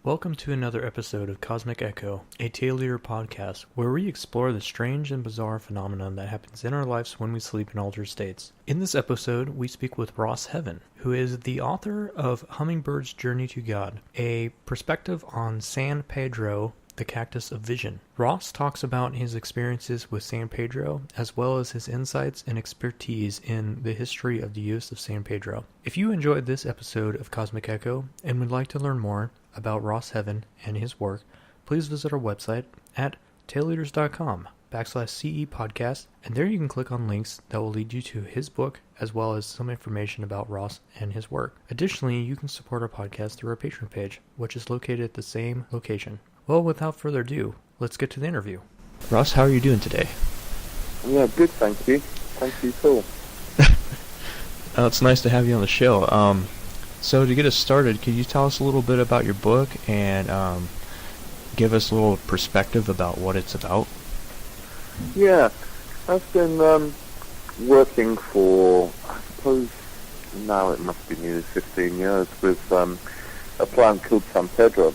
Welcome to another episode of Cosmic Echo, a Tail Leader podcast, where we explore the strange and bizarre phenomenon that happens in our lives when we sleep in altered states. In this episode, we speak with Ross Heaven, who is the author of Hummingbird's Journey to God, a perspective on San Pedro, the Cactus of Vision. Ross talks about his experiences with San Pedro, as well as his insights and expertise in the history of the use of San Pedro. If you enjoyed this episode of Cosmic Echo and would like to learn more about Ross Heaven and his work, please visit our website at tailleaders.com/CE podcast, and there you can click on links that will lead you to his book as well as some information about Ross and his work. Additionally, you can support our podcast through our Patreon page, which is located at the same location. Well, without further ado, let's get to the interview. Ross, how are you doing today? Yeah, good, thank you. Thank you, too. It's nice to have you on the show. So to get us started, could you tell us a little bit about your book and give us a little perspective about what it's about? Yeah, I've been working for, I suppose now it must be nearly 15 years, with a plant called San Pedro.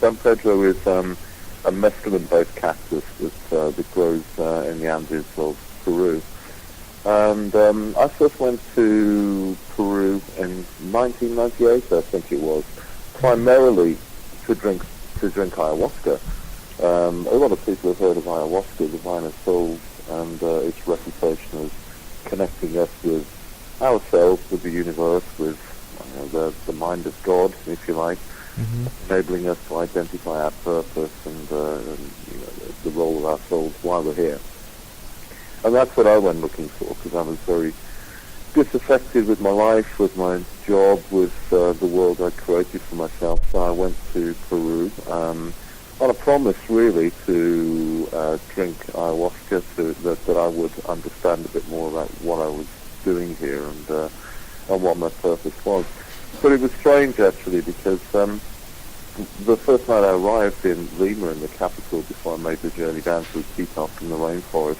San Pedro is a mescaline-based cactus that grows in the Andes of Peru. And I first went to Peru in 1998, I think it was, primarily to drink ayahuasca. A lot of people have heard of ayahuasca, the vine of souls, and its reputation as connecting us with ourselves, with the universe, with the mind of God, if you like, enabling us to identify our purpose and the role of our souls while we're here. And that's what I went looking for, because I was very disaffected with my life, with my job, with the world I created for myself. So I went to Peru on a promise, really, to drink ayahuasca, that I would understand a bit more about what I was doing here and what my purpose was. But it was strange, actually, because the first night I arrived in Lima, in the capital, before I made the journey down to Quito from the rainforest,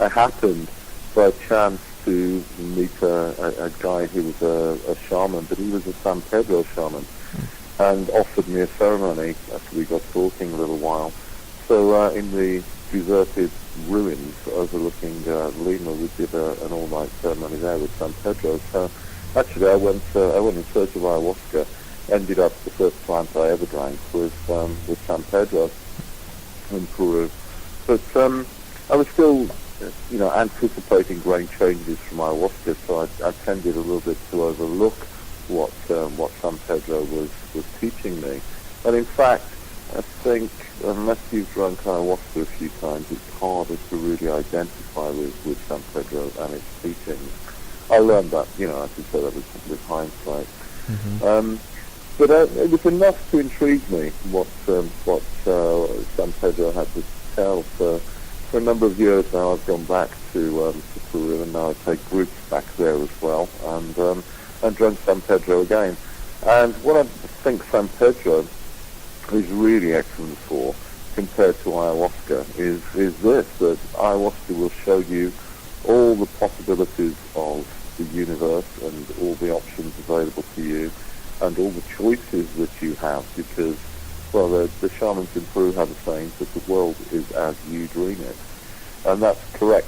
I happened by chance to meet a guy who was a shaman, but he was a San Pedro shaman, and offered me a ceremony after we got talking a little while. So in the deserted ruins overlooking Lima, we did an all-night ceremony there with San Pedro. So actually I went in search of ayahuasca. Ended up the first plant I ever drank was San Pedro in Peru. But I was still anticipating great changes from ayahuasca, so I tended a little bit to overlook what San Pedro was teaching me. And in fact, I think unless you've drunk ayahuasca a few times, it's harder to really identify with San Pedro and its teachings. I learned that, as you said, that was with hindsight. But it was enough to intrigue me what San Pedro had to tell. For a number of years now, I've gone back to Peru, and now I take groups back there as well, and drunk San Pedro again. And what I think San Pedro is really excellent for, compared to ayahuasca, is this, that ayahuasca will show you all the possibilities of the universe and all the options available to you, and all the choices that you have, because, well, the shamans in Peru have a saying that the world is as you dream it. And that's correct.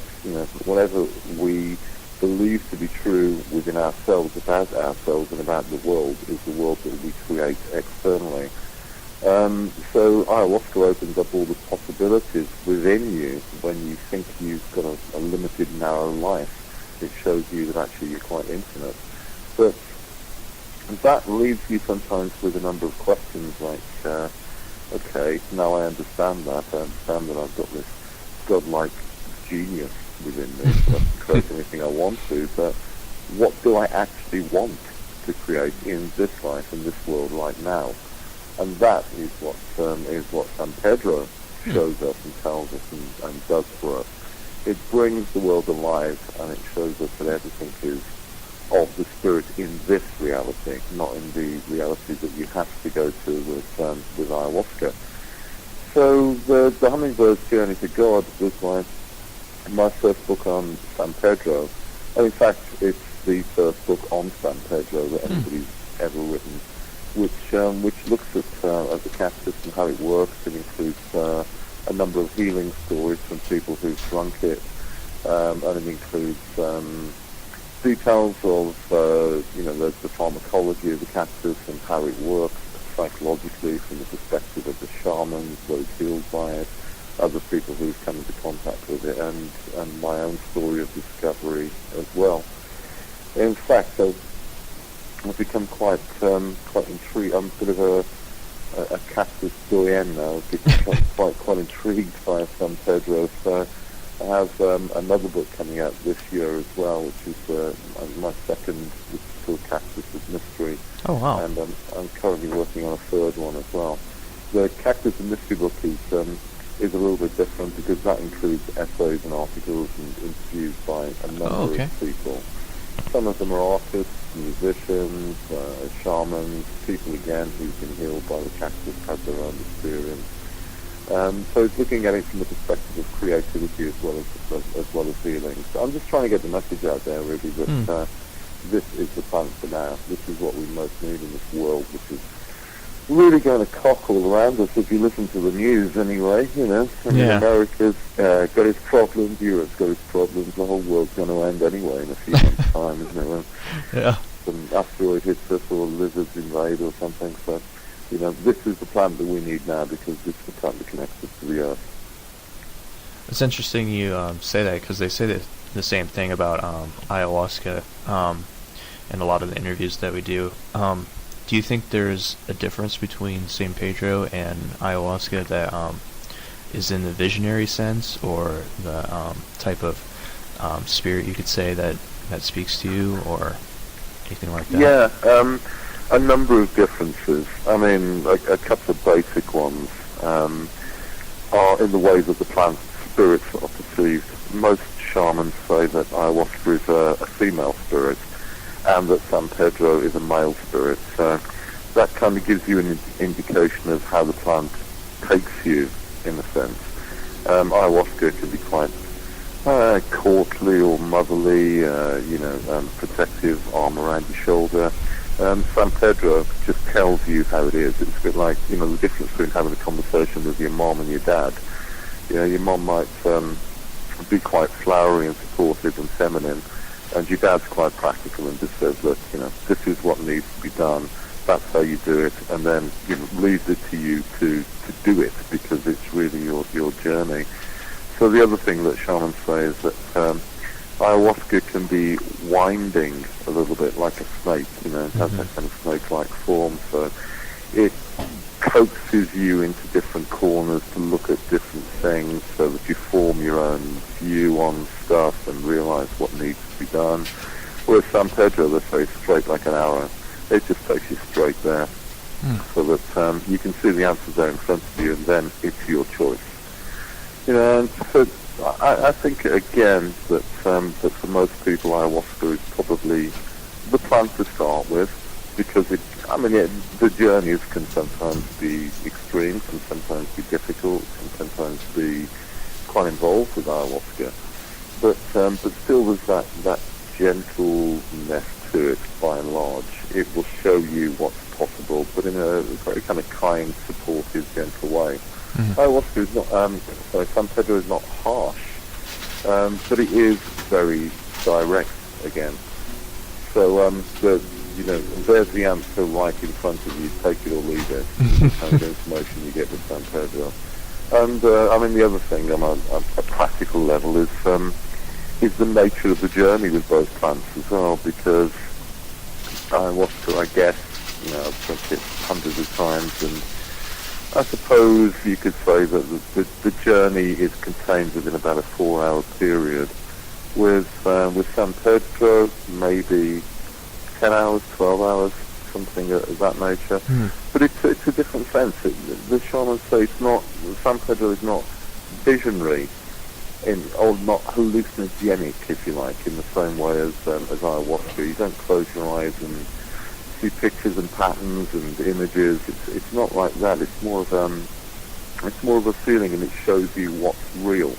Whatever we believe to be true within ourselves, about ourselves and about the world, is the world that we create externally. So ayahuasca opens up all the possibilities within you when you think you've got a limited, narrow life. It shows you that actually you're quite infinite. But that leaves you sometimes with a number of questions like, okay, now I understand that. I understand that I've got this godlike genius within me, so I can create anything I want to, but what do I actually want to create in this life, in this world right now? And that is what San Pedro shows us and tells us and does for us. It brings the world alive, and it shows us that everything is of the spirit in this reality, not in the reality that you have to go to with ayahuasca. So the Hummingbird's Journey to God was my first book on San Pedro. And in fact, it's the first book on San Pedro that anybody's ever written. which looks at the cactus and how it works. It includes a number of healing stories from people who've drunk it, and it includes details of the pharmacology of the cactus and how it works psychologically from the perspective of the shamans, those healed by it, other people who've come into contact with it, and my own story of discovery as well. In fact, I've become quite intrigued. I'm sort of a cactus doyen now. I've become quite intrigued by San Pedro. So I have another book coming out this year as well, which is my second, which is called Cactus of Mystery. Oh, wow. And I'm currently working on a third one as well. The Cactus of Mystery book is a little bit different because that includes essays and articles and interviews by a number of people. Some of them are artists, musicians, shamans, people again who've been healed by the cactus, had their own experience. So it's looking at it from the perspective of creativity as well as healing. So I'm just trying to get the message out there, really, that this is the plant for now. This is what we most need in this world, which is really going to cock all around us if you listen to the news anyway, America's got its problems, Europe's got its problems, the whole world's going to end anyway in a few months' time, isn't it? When some asteroid hits us or lizards invade or something. So, this is the plant that we need now because this is the plant that connects us to the earth. It's interesting you say that because they say that the same thing about ayahuasca in a lot of the interviews that we do. Do you think there's a difference between San Pedro and ayahuasca that is in the visionary sense, or the type of spirit you could say that speaks to you, or anything like that? Yeah, a number of differences. I mean, a couple of basic ones are in the way that the plant's spirits are perceived. Most shamans say that ayahuasca is a female spirit, and that San Pedro is a male spirit. So that kind of gives you an indication of how the plant takes you, in a sense. Ayahuasca can be quite courtly or motherly, protective arm around your shoulder. San Pedro just tells you how it is. It's a bit like, the difference between having a conversation with your mom and your dad. Your mom might be quite flowery and supportive and feminine, and your dad's quite practical and just says, look, this is what needs to be done, that's how you do it, and then leaves it to you to do it because it's really your journey. So the other thing that shamans say is that ayahuasca can be winding a little bit like a snake, it has that kind of snake-like form, so it coaxes you into different corners to look at different things so that you form your own view on stuff and realize what needs to be done. Whereas San Pedro, they say, straight like an arrow. It just takes you straight there so that you can see the answers there in front of you, and then it's your choice. And so I think, again, that for most people, ayahuasca is probably the plant to start with, because the journeys can sometimes be extreme, can sometimes be difficult, can sometimes be quite involved with ayahuasca. But still there's that gentleness to it by and large. It will show you what's possible, but in a very kind of kind, supportive, gentle way. Ayahuasca is not, San Pedro is not harsh, but it is very direct again. So there's the answer right in front of you. Take it or leave it. The kind of information you get with San Pedro. And the other thing on a practical level is the nature of the journey with both plants as well, because ayahuasca, I guess, I've drunk it hundreds of times, and I suppose you could say that the journey is contained within about a 4-hour period. With San Pedro, maybe 10 hours, 12 hours, something of that nature. But it's a different sense. The shamans say San Pedro is not visionary, or not hallucinogenic, if you like, in the same way as ayahuasca. You don't close your eyes and see pictures and patterns and images. It's not like that. It's more of a feeling, and it shows you what's real.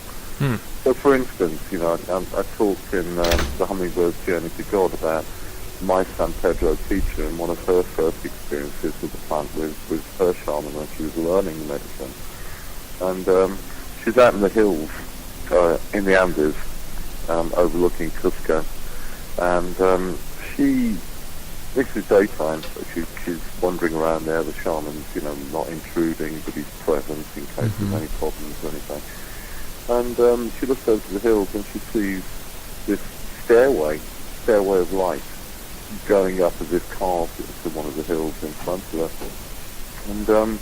So, for instance, I talked in the Hummingbird Journey to God about my San Pedro teacher, and one of her first experiences with the plant was her shaman when she was learning the medicine. And she's out in the hills in the Andes, overlooking Cusco, and this is daytime, so she's wandering around there, the shaman's, not intruding, but he's present in case there's any problems or anything. And she looks over to the hills and she sees this stairway of light going up as if carved into one of the hills in front of her.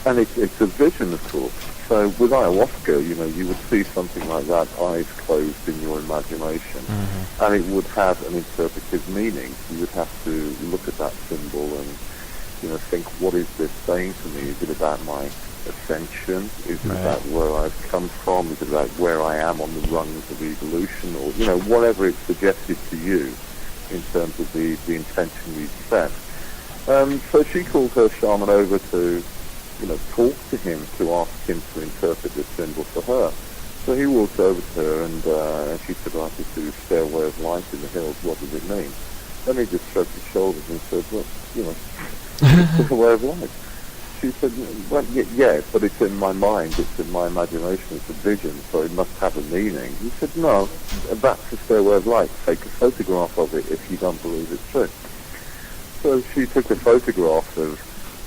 And it's a vision, of course. So with ayahuasca, you would see something like that, eyes closed in your imagination, and it would have an interpretive meaning. You would have to look at that symbol and, think, what is this saying to me? Is it about my ascension? Is it about where I've come from? Is it about where I am on the rungs of evolution? Or, whatever it suggested to you in terms of the intention you'd set. So she called her shaman over to talk to him, to ask him to interpret this symbol for her. So he walked over to her and she said, I can see this stairway of light in the hills, what does it mean? And he just shrugged his shoulders and said, well, it's a stairway of light. She said, well, yeah, but it's in my mind, it's in my imagination, it's a vision, so it must have a meaning. He said, no, that's a stairway of light. Take a photograph of it if you don't believe it's true. So she took a photograph of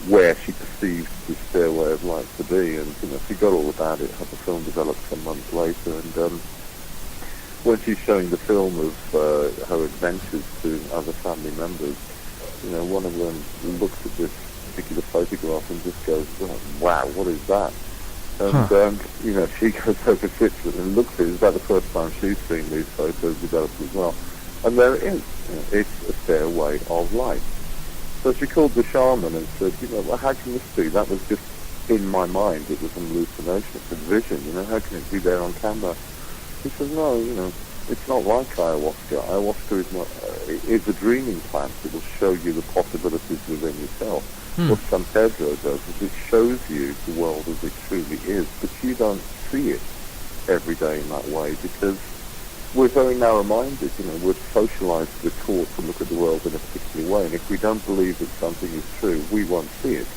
where she perceived the stairway of light to be, and she got all about it, had the film developed some months later, and when she's showing the film of her adventures to other family members, one of them looks at this particular photograph and just goes, oh, wow, what is that? And she goes over, sits with it and looks at it. It's about the first time she's seen these photos developed as well, and there it is. It's a stairway of light. So she called the shaman and said, well, how can this be? That was just in my mind. It was an hallucination. It's a vision. How can it be there on camera? He said, no, it's not like ayahuasca. Ayahuasca is a dreaming plant. It will show you the possibilities within yourself. What San Pedro does is it shows you the world as it truly is, but you don't see it every day in that way because we're very narrow-minded, we're socialized, we're taught to look at the world in a particular way, and if we don't believe that something is true, we won't see it.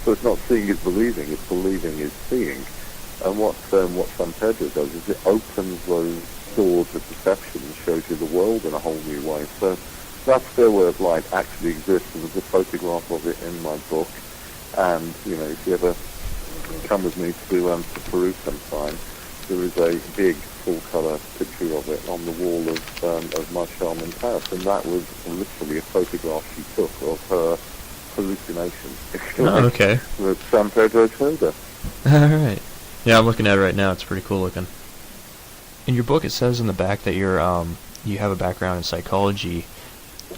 So it's not seeing is believing, it's believing is seeing. And what San Pedro does is it opens those doors of perception and shows you the world in a whole new way. So that stairway of light actually exists, and there's a photograph of it in my book, and, if you ever come with me to Peru sometime, there is a big full-colour picture of it on the wall of my shaman's house, and that was literally a photograph she took of her hallucination. Okay. That San Pedro showed her. Alright. Yeah, I'm looking at it right now. It's pretty cool looking. In your book, it says in the back that you have a background in psychology.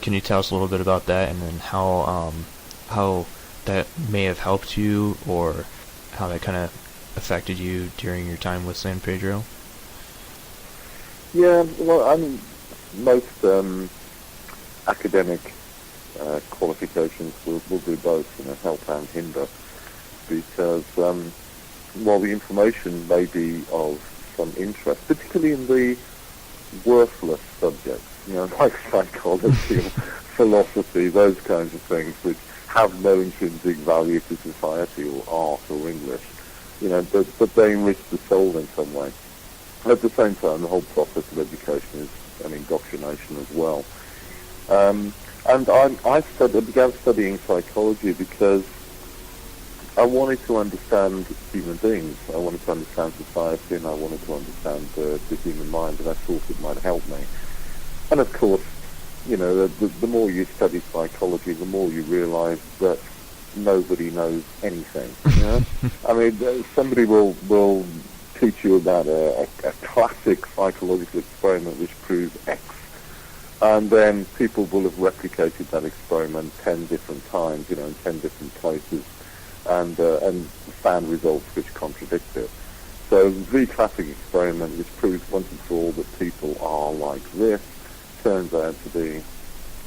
Can you tell us a little bit about that, and then how that may have helped you, or how that kind of affected you during your time with San Pedro? Yeah, well, most academic qualifications will do both, help and hinder, because while the information may be of some interest, particularly in the worthless subjects, like psychology or philosophy, those kinds of things which have no intrinsic value to society or art or English, but they enrich the soul in some way. At the same time, the whole process of education is an indoctrination as well. And I began studying psychology because I wanted to understand human beings. I wanted to understand society, and I wanted to understand the human mind, and I thought it might help me. And of course, the more you study psychology, the more you realize that nobody knows anything. Somebody will teach you about a classic psychological experiment which proves X, and then people will have replicated that experiment 10 different times, in 10 different places, and found results which contradict it. So the classic experiment which proves once and for all that people are like this turns out to be,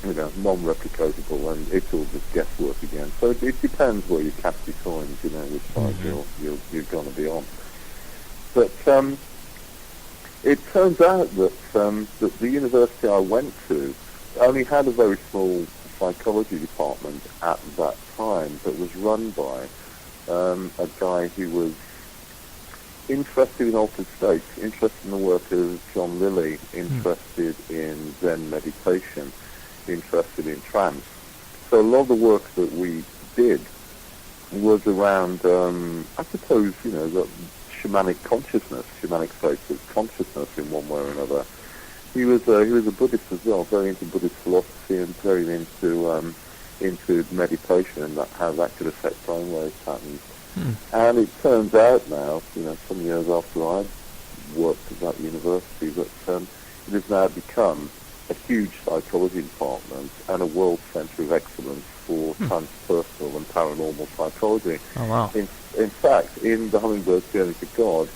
non-replicatable, and it's all just guesswork again. So it depends where you cast your coins, which side you're going to be on. But it turns out that the university I went to only had a very small psychology department at that time, but was run by a guy who was interested in altered states, interested in the work of John Lilly, interested in Zen meditation, interested in trance. So a lot of the work that we did was around, I suppose, the shamanic consciousness, shamanic states of consciousness in one way or another. He was a Buddhist as well, very into Buddhist philosophy and very into meditation and how that could affect brainwave patterns. And it turns out now, some years after I worked at that university, that it has now become a huge psychology department and a world centre of excellence for transpersonal and paranormal psychology. Oh, wow. In fact, in the Hummingbird Journey to God,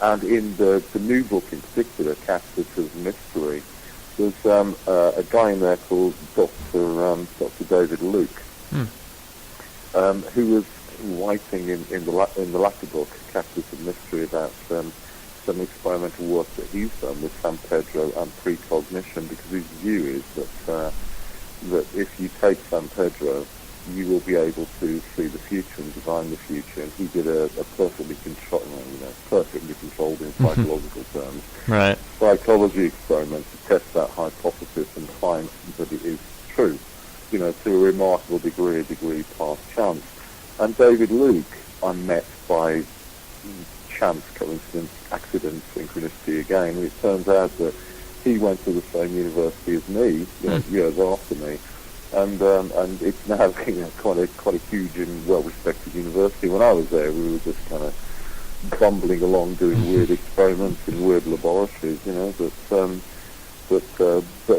and in the new book in particular, Cactus of Mystery, there's a guy in there called Dr. David Luke, who was writing in the latter book, Cactus of Mystery, about some experimental work that he's done with San Pedro and precognition, because his view is that if you take San Pedro, you will be able to see the future and divine the future. And he did a perfectly controlled in psychological terms, right, psychology experiment to test that hypothesis and find that it is true, to a remarkable degree past chance. And David Luke, I met by chance, coincidence, accident, synchronicity again. And it turns out that he went to the same university as me, years after me. And it's now quite a huge and well-respected university. When I was there, we were just kind of bumbling along doing weird experiments in weird laboratories, but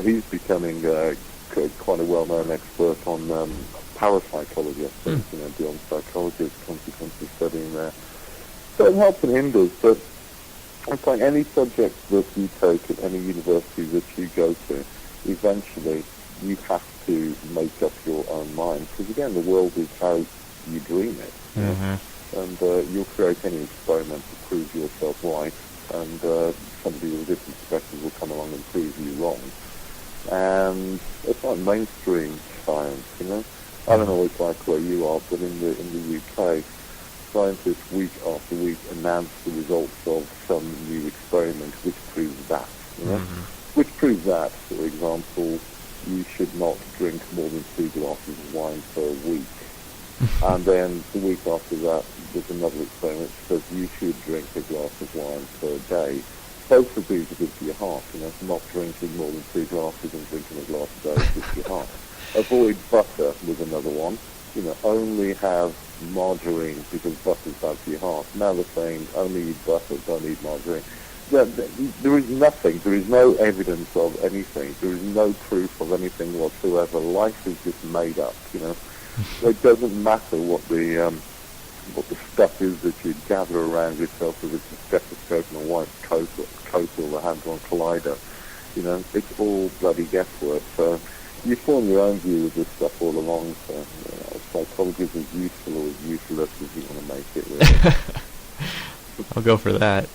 he's becoming quite a well-known expert on parapsychology, I suppose, beyond psychology, as a consequence of studying there. So it helps and hinders, but it's like any subject that you take at any university that you go to, eventually you have to make up your own mind, because again, the world is how you dream it, and you'll create any experiment to prove yourself right, and somebody with a different perspective will come along and prove you wrong. And it's like mainstream science, I don't know what it's like where you are, but in the UK, scientists week after week announce the results of some new experiment which proves that, which proves that, for example, you should not drink more than 2 glasses of wine per week. And then the week after that, there's another experiment that says you should drink a glass of wine per day. Both of these are good for your heart, not drinking more than 2 glasses and drinking a glass a day is good for your heart. Avoid butter was another one. Only have margarine because butter's bad for your heart. Now they're saying only eat butter, don't eat margarine. There is nothing, there is no evidence of anything, there is no proof of anything whatsoever. Life is just made up, It doesn't matter what the stuff is that you gather around yourself, if it's a stethoscope and a white coat or the hand-on collider, it's all bloody guesswork. So you form your own view of this stuff all along, so psychology is as useful or as useless as you want to make it, really. I'll go for that.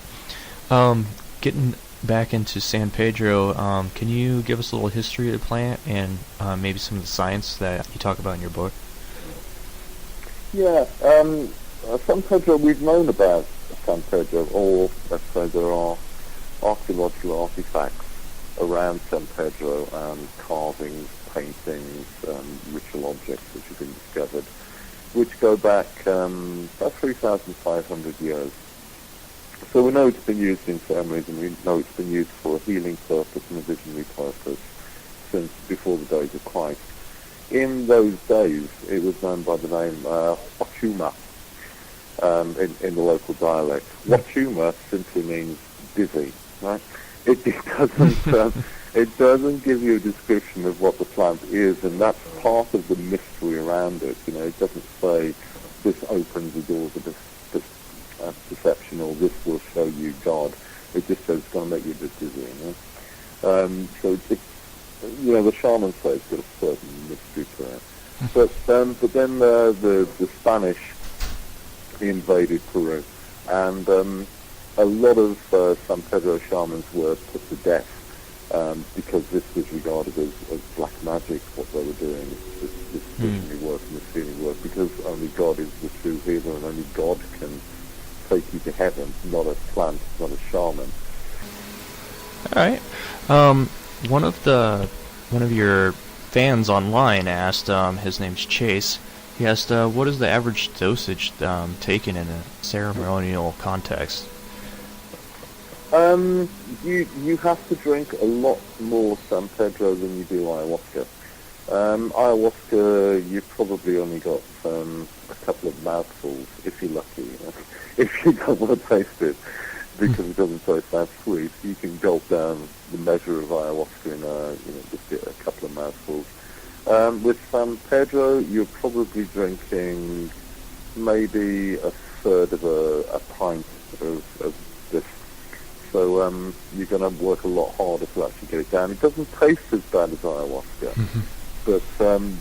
Getting back into San Pedro, can you give us a little history of the plant and maybe some of the science that you talk about in your book? Yeah, San Pedro, we've known about San Pedro, or let's say there are archaeological artifacts around San Pedro, carvings, paintings, ritual objects which have been discovered, which go back about 3,500 years. So we know it's been used in ceremonies, and we know it's been used for a healing purpose and a visionary purpose since before the days of Christ. In those days, it was known by the name Wachuma in the local dialect. Wachuma simply means busy, right? It doesn't give you a description of what the plant is, and that's part of the mystery around it. It doesn't say this opens the doors of this perception, or this will show you God. It just says it's going to make you a bit dizzy. So it's the shaman say it's got a certain mystery to it. But then the Spanish invaded Peru, and a lot of San Pedro shamans were put to death because this was regarded as black magic, what they were doing, this visionary work and this healing work, because only God is the true healer and only God can take you to heaven, not a plant, not a shaman. All right. One of your fans online asked, his name's Chase, he asked, what is the average dosage taken in a ceremonial context? You have to drink a lot more San Pedro than you do ayahuasca. Ayahuasca, you've probably only got a couple of mouthfuls, if you're lucky. If you don't want to taste it, because it doesn't taste that sweet, you can gulp down the measure of ayahuasca in just a couple of mouthfuls. With San Pedro, you're probably drinking maybe a third of a pint of this. So you're going to work a lot harder to actually get it down. It doesn't taste as bad as ayahuasca, but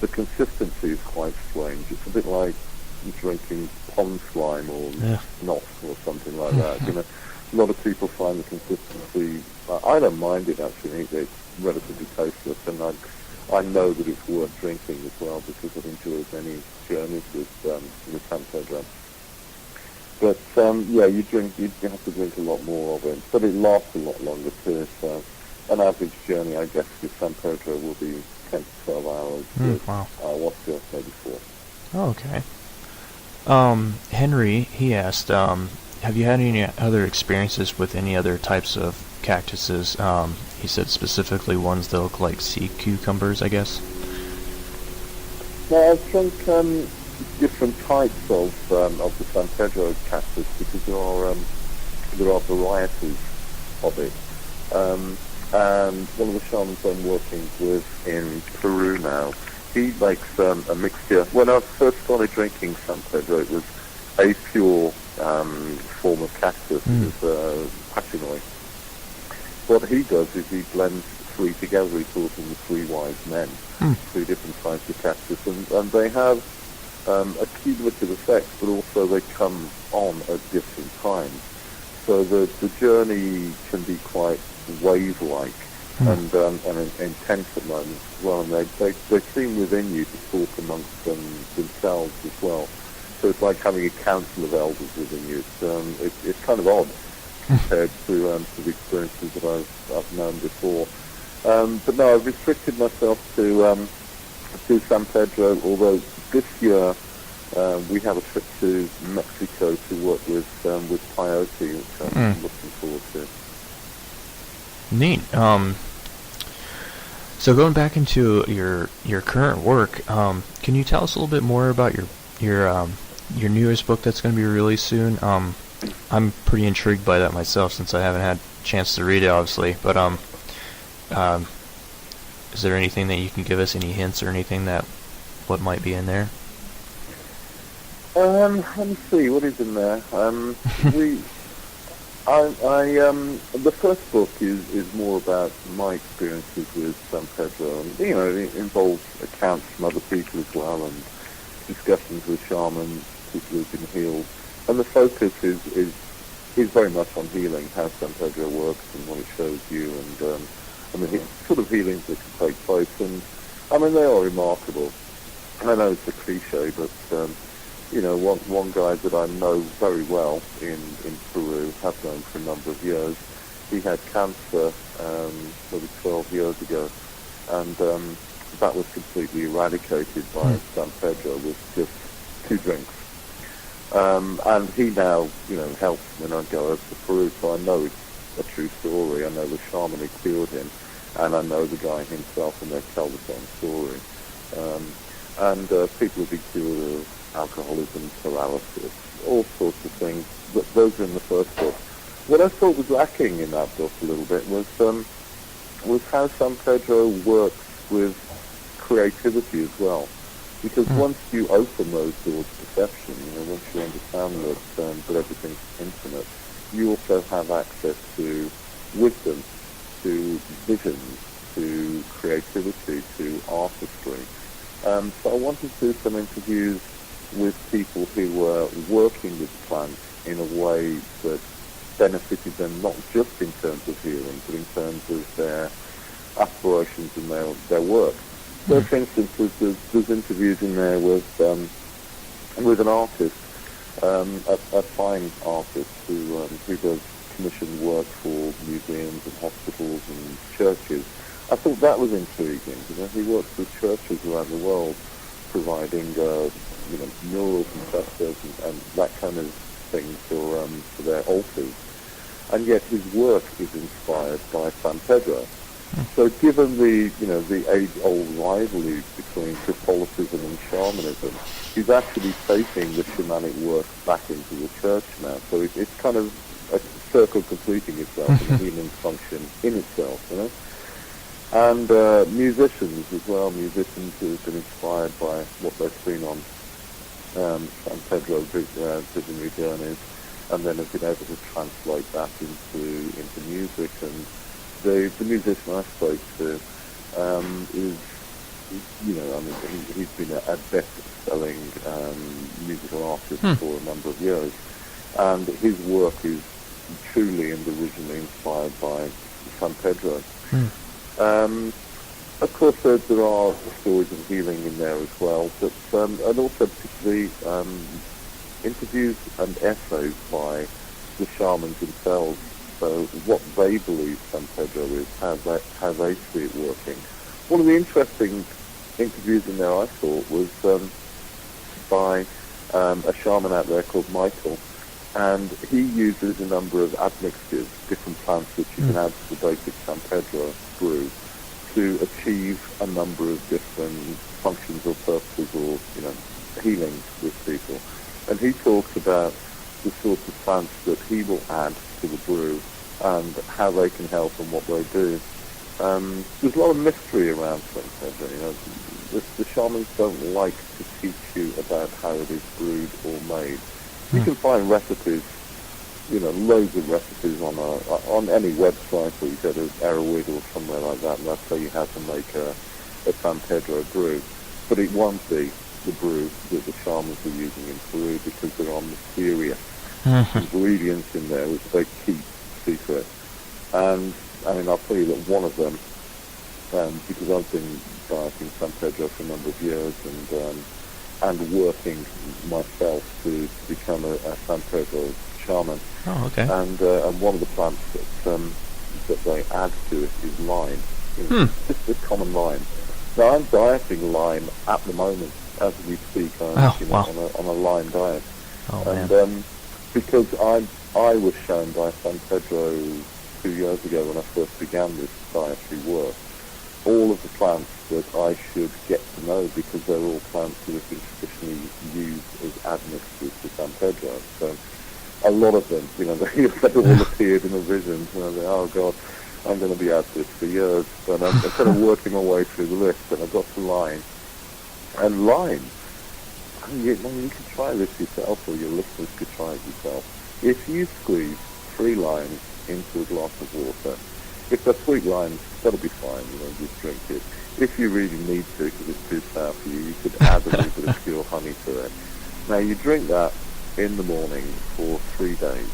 the consistency is quite strange. It's a bit like drinking pond slime or snot or something like that. A lot of people find the consistency. I don't mind it actually. It's relatively tasteless, and I know that it's worth drinking as well because I've enjoyed many journeys with San Pedro. But you have to drink a lot more of it, but it lasts a lot longer too. So an average journey, I guess, with San Pedro will be 10 to 12 hours. Wow. Ayahuasca, maybe 4. Oh, okay. Henry, he asked, have you had any other experiences with any other types of cactuses? He said specifically ones that look like sea cucumbers, I guess. Now, I've drunk different types of the San Pedro cactus because there are varieties of it. And one of the shamans I'm working with in Peru now, he makes a mixture. When I first started drinking San Pedro, it was a pure form of cactus. It was pachinoi. What he does is he blends 3 together. He calls them the 3 wise men, 3 different types of cactus, and they have a cumulative effect, but also they come on at different times. So the journey can be quite wave-like and intense at moments as well, and they seem within you to talk amongst themselves as well. So it's like having a council of elders within you. It's kind of odd compared to the experiences that I've known before. But no, I've restricted myself to San Pedro, although this year we have a trip to Mexico to work with peyote, which I'm looking forward to. Neat. So going back into your current work, can you tell us a little bit more about your newest book that's going to be released soon? I'm pretty intrigued by that myself since I haven't had a chance to read it, obviously. But is there anything that you can give us, any hints or anything that what might be in there? Let me see what is in there. The first book is more about my experiences with San Pedro, and it involves accounts from other people as well, and discussions with shamans, people who've been healed, and the focus is very much on healing, how San Pedro works and what it shows you, and the sort of healings that can take place, and they are remarkable. I know it's a cliche, but one guy that I know very well in Peru, have known for a number of years, he had cancer maybe 12 years ago, and that was completely eradicated by San Pedro with just 2 drinks. And he now, helps when I go over to Peru, so I know it's a true story. I know the shaman who cured him, and I know the guy himself, and they tell the same story. And people have been cured of alcoholism, paralysis, all sorts of things. Those are in the first book. What I thought was lacking in that book a little bit was how San Pedro works with creativity as well. Because once you open those doors to perception, once you understand that everything's infinite, you also have access to wisdom, to visions, to creativity, to artistry. So I wanted to do some interviews with people who were working with plants in a way that benefited them not just in terms of healing, but in terms of their aspirations in their work. So, for instance, there's interviews in there with an artist, a fine artist who does commissioned work for museums and hospitals and churches. I thought that was intriguing. He works with churches around the world, providing murals and frescoes and that kind of thing for their altars. And yet his work is inspired by San Pedro. So given the age-old rivalry between Catholicism and shamanism, he's actually taking the shamanic work back into the church now. So it's kind of a circle completing itself and a healing function in itself, And musicians as well. Musicians who have been inspired by what they've seen on San Pedro visionary journeys, and then have been able to translate that into music. And the musician I spoke to is, he's been a best-selling musical artist for a number of years, and his work is truly and originally inspired by San Pedro. Of course, there are stories of healing in there as well, but and also particularly interviews and essays by the shamans themselves. So what they believe San Pedro is, how they see it working. One of the interesting interviews in there I thought was by a shaman out there called Michael, and he uses a number of admixtures, different plants which you can add to the basic San Pedro brew to achieve a number of different functions or purposes or, healing with people. And he talks about the sorts of plants that he will add to the brew and how they can help and what they do. There's a lot of mystery around San Pedro. The shamans don't like to teach you about how it is brewed or made. You can find recipes, loads of recipes on any website, or you go to Arrowwood or somewhere like that, and they'll tell you how to make a San Pedro brew. But it won't be the brew that the shamans are using in Peru, because there are mysterious ingredients in there which they keep secret. And I'll tell you that one of them, because I've been dieting San Pedro for a number of years and working myself to become a San Pedro shaman. Oh, okay. And one of the plants that they add to it is lime. Just a common lime. Now I'm dieting lime at the moment as we speak. On a lime diet. Oh, and man. Because I was shown by San Pedro 2 years ago when I first began this dietary work, all of the plants that I should get to know, because they're all plants that have been traditionally used as admixtures to San Pedro. So a lot of them, they all appeared in a vision. Oh God, I'm going to be at this for years. But I'm kind of working my way through the list, and I got to lime. And lime, you can try this yourself, or your listeners could try it yourself. If you squeeze 3 limes into a glass of water, if they're sweet limes, that'll be fine, just drink it. If you really need to, because it's too sour for you, you could add a little bit of pure honey to it. Now, you drink that in the morning for 3 days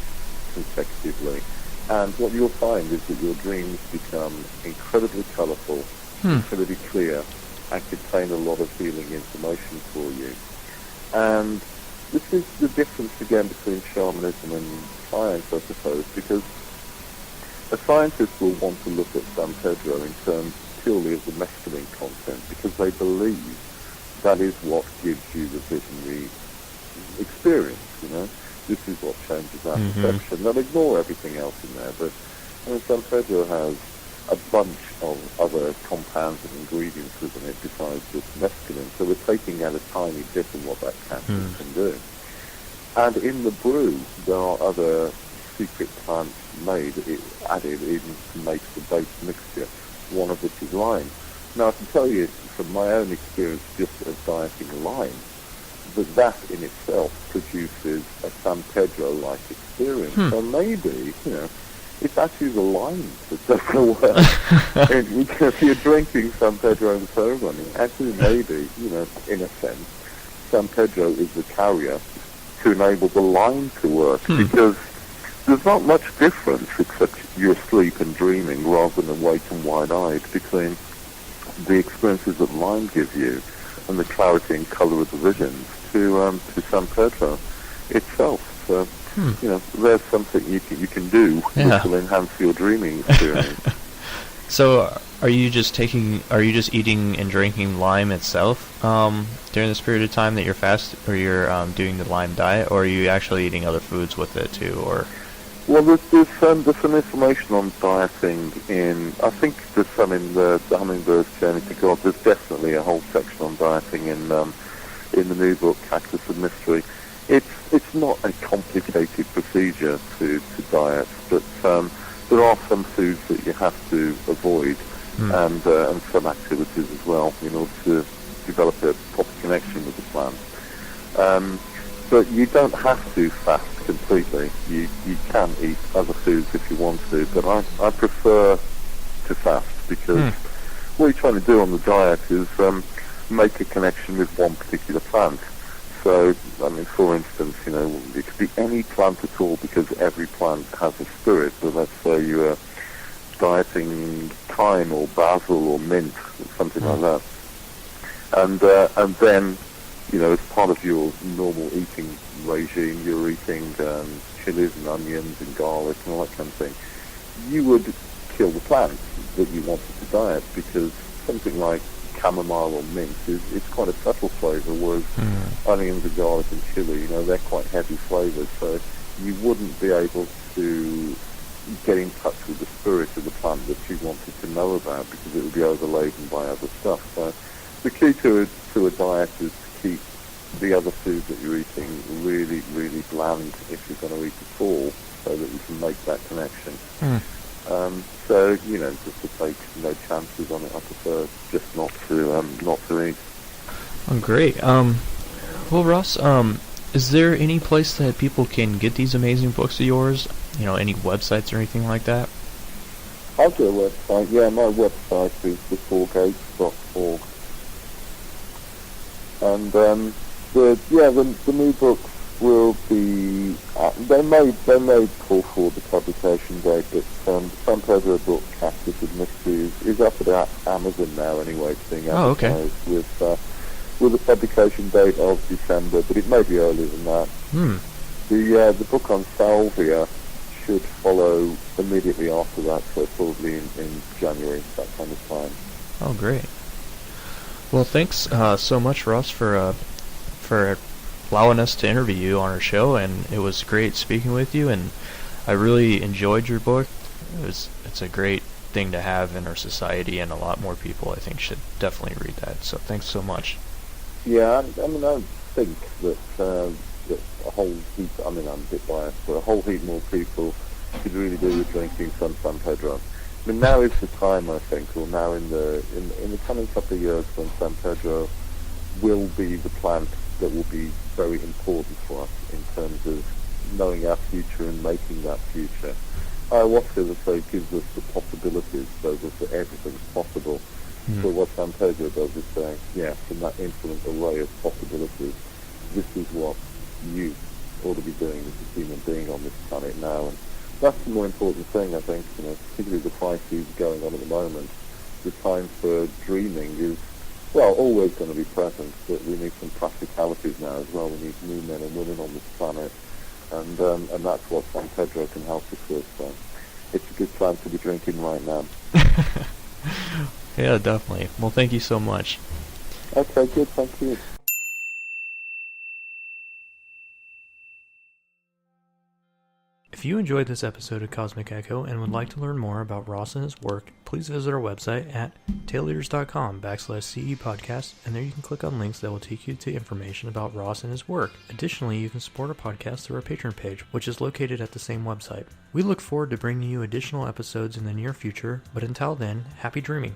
consecutively, and what you'll find is that your dreams become incredibly colourful, incredibly clear, and contain a lot of healing information for you. And this is the difference again between shamanism and science, I suppose, because a scientist will want to look at San Pedro in terms purely of the mescaline content, because they believe that is what gives you the visionary experience, This is what changes our perception. They'll ignore everything else in there, but San Pedro has a bunch of other compounds and ingredients within it besides just mescaline, so we're taking out a tiny bit of what that cactus can do. And in the brew, there are other secret plants added in to make the base mixture, one of which is lime. Now, I can tell you from my own experience just of dieting lime, that in itself produces a San Pedro-like experience. So maybe, it's actually the lime that does the work. And if you're drinking San Pedro in the ceremony, actually maybe, in a sense, San Pedro is the carrier to enable the lime to work, because there's not much difference except you're asleep and dreaming rather than awake and wide-eyed between the experiences that lime give you and the clarity and colour of the visions to San Pedro itself. So, there's something you can do which will enhance your dreaming experience. So, are you just eating and drinking lime itself during this period of time that you're or you're doing the lime diet, or are you actually eating other foods with it too, or? Well, there's some information on dieting I think there's some in the Hummingbird's Journey to God. There's definitely a whole section on dieting in the new book, Cactus of Mystery. It's not a complicated procedure to diet, but there are some foods that you have to avoid, and some activities as well in order to develop a proper connection with the plant. But you don't have to fast completely. You can eat other foods if you want to, but I prefer to fast because what you're trying to do on the diet is make a connection with one particular plant. So, I mean, for instance, it could be any plant at all because every plant has a spirit. So let's say you're dieting thyme or basil or mint or something like that. And then, as part of your normal eating regime, you're eating chilies and onions and garlic and all that kind of thing. You would kill the plant that you wanted to diet because something like chamomile or mint it's quite a subtle flavour, whereas onions and garlic and chili, they're quite heavy flavours, so you wouldn't be able to get in touch with the spirit of the plant that you wanted to know about because it would be overladen by other stuff. So the key to a diet is to keep the other food that you're eating really, really bland if you're going to eat at all, so that you can make that connection. So, just to take no chances on it, I prefer just not to eat. Oh, great. Well, Ross, is there any place that people can get these amazing books of yours? Any websites or anything like that? I've got a website. Yeah, my website is thefourgates.org. And the new books will be. They may call for the publication date, but San Pedro book, Cactus of Mystery, is up at Amazon now. Anyway, it's being advertised with a publication date of December, but it may be earlier than that. The book on salvia should follow immediately after that, so probably in January, that kind of time. Oh, great. Well, thanks so much, Ross, for allowing us to interview you on our show, and it was great speaking with you, and I really enjoyed your book. It's a great thing to have in our society, and a lot more people, I think, should definitely read that. So thanks so much. Yeah, I think that a whole heap, I'm a bit biased, but a whole heap more people could really do with drinking some San Pedro. Now is the time, I think, or now in the coming couple of years, when San Pedro will be the plant that will be very important for us in terms of knowing our future and making that future. Ayahuasca, as I say, gives us the possibilities, so that everything's possible. So what San Pedro does is say, from that infinite array of possibilities, this is what you ought to be doing as a human being on this planet now. And that's the more important thing, I think, particularly the crises going on at the moment. The time for dreaming is, always going to be present, but we need some practicalities now as well. We need new men and women on this planet, and that's what San Pedro can help us with. So it's a good time to be drinking right now. Yeah, definitely. Well, thank you so much. Okay, good, thank you. If you enjoyed this episode of Cosmic Echo and would like to learn more about Ross and his work, please visit our website at tailleaders.com/CE podcast, and there you can click on links that will take you to information about Ross and his work. Additionally, you can support our podcast through our Patreon page, which is located at the same website. We look forward to bringing you additional episodes in the near future, but until then, happy dreaming.